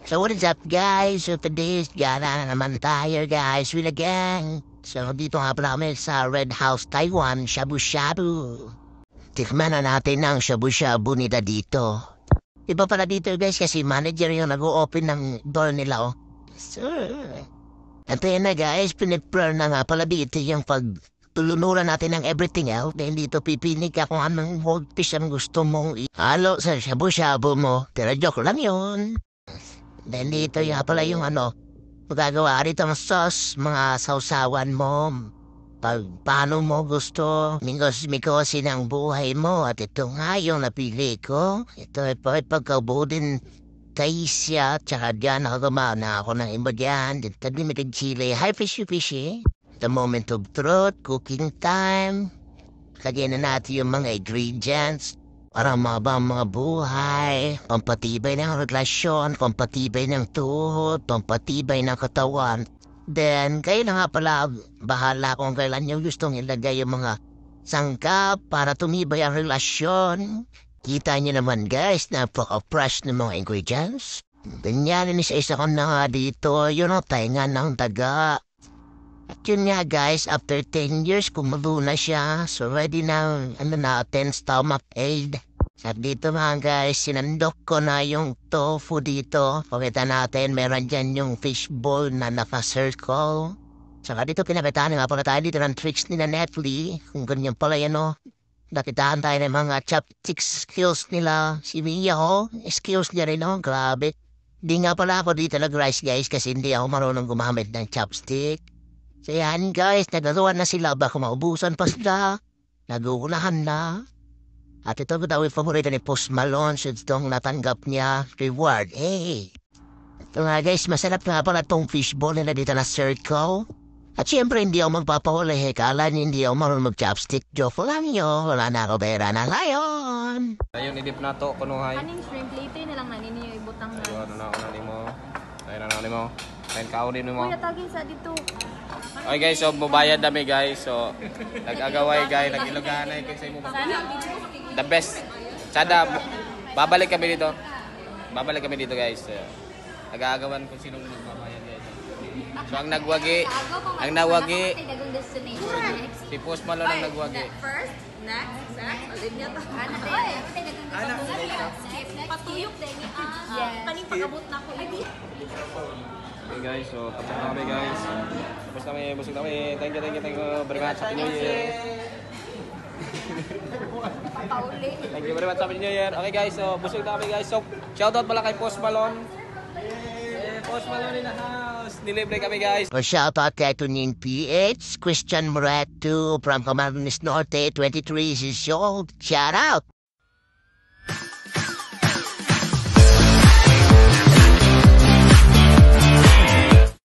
So what is up guys? So today's gala na naman tayo guys with a gang. So dito nga pala kami sa Red House Taiwan, shabu-shabu. Tikman na natin ang shabu-shabu nila dito. Iba pala dito guys kasi manager yung nag-o-open ng door nila oh. So, at yun na guys, pinipler na nga pala dito yung pagtulunuran natin ng everything else. Dahil dito pipinig ka kung anong hold fish ang gusto mong ihalo sa shabu-shabu mo. Pero joke lang yun. Then dito yung pala yung magagawa rito ng sauce, mga sausawan mo. Pag paano mo gusto, mingos-mikosin ang buhay mo. At ito nga yung napili ko. Ito ay pagkabuo din taisya. Tsaka dyan nakamana ako ng iba dyan. Dito limited chili. Hi fishy. The moment of truth, cooking time. Kagyan na natin yung mga ingredients. Para mabang mga buhay, pampatibay ng relasyon, pampatibay ng tuhod, pampatibay ng katawan. Then, kayo na nga pala, bahala kung kailan nyo gustong ilagay yung mga sangkap para tumibay ang relasyon. Kita nyo naman guys, napaka-fresh ng mga ingredients. Ganyan, isa-isa ko na nga dito, yun ang tainga ng daga. At yun nga guys, after 10 years, kumulo na siya. So ready na, natin, stomach aid. At dito mga guys, sinandok ko na yung tofu dito. Pakita natin, meron dyan yung fishbowl na naka-circle. Saka dito pinakitaan nga pala tayo dito ng tricks ni na Netflix. Kung ganyan pala yan o. Nakitaan tayo ng mga chopstick skills nila. Si Mia ho, skills niya rin o, grabe. Di nga pala ako dito nag-rice guys kasi hindi ako marunong gumamit ng chopstick. So yan guys, nagagawa na sila baka maubusan pa sila. Naguunahan na. At ito ko daw yung paborito ni Post Malone so itong natanggap niya reward. Hey! Ito nga guys, masarap nga pala itong fishball nila dito na circle. At syempre hindi ako magpapahuli. Kala hindi ako marunong mag-chopstick. Joke lang yun. Wala na ako pera na layon. Ayun, idip na to, kunuhay. Kaning shrimp later na lang na ninyo ibutang na. Ayun, ano mo. Ayun, ano mo. Ayun, kaunin mo. Kuya, tagin sa dito. Okay guys, so bubayad kami guys. So, nag-agaway guys, nag-iluganay kasi mo. The best. Sada, babalik kami dito. Babalik kami dito guys. Nag-aagawan kung sinong magbabayad guys. So, ang nawagi, si Post Malone ang nawagi. First, next, alin niya to. Anak. Patuyok din. Kaning pag-abot na ko. Okay guys, so tapos na kami guys. Tapos kami, busog kami. Thank you very much. Happy New Year. Thank you very much. Happy New Year. Okay guys, so busog na kami guys. So shoutout pala kay Post Malone. Post Malone in the house. Nilibre kami guys. O shoutout kay Tunin PH, Christian Morato from Camarines Norte, 23 years old. Shout out!